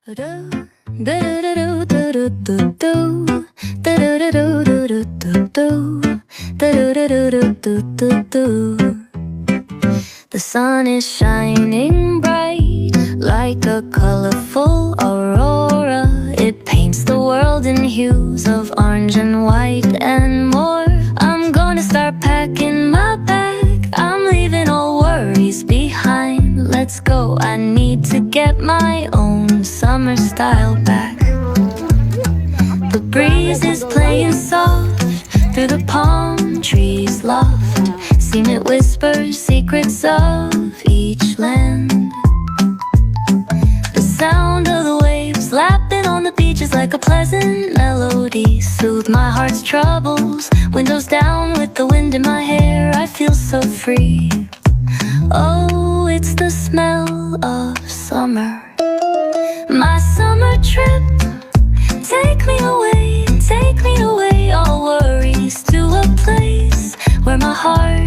The sun is shining bright like a colorful aurora. It paints the world in hues of orange and white and more. I'm gonna start packing my bag. I'm leaving all worries behind. Let's go, I need to get my own summer style back. The breeze is playing soft through the palm trees loft. Seen it whisper secrets of each land. The sound of the waves lapping on the beach is like a pleasant melody. Soothe my heart's troubles. Windows down with the wind in my hair, I feel so free. Oh, it's the smell of summer. My summer trip, take me away, all worries to a place where my heart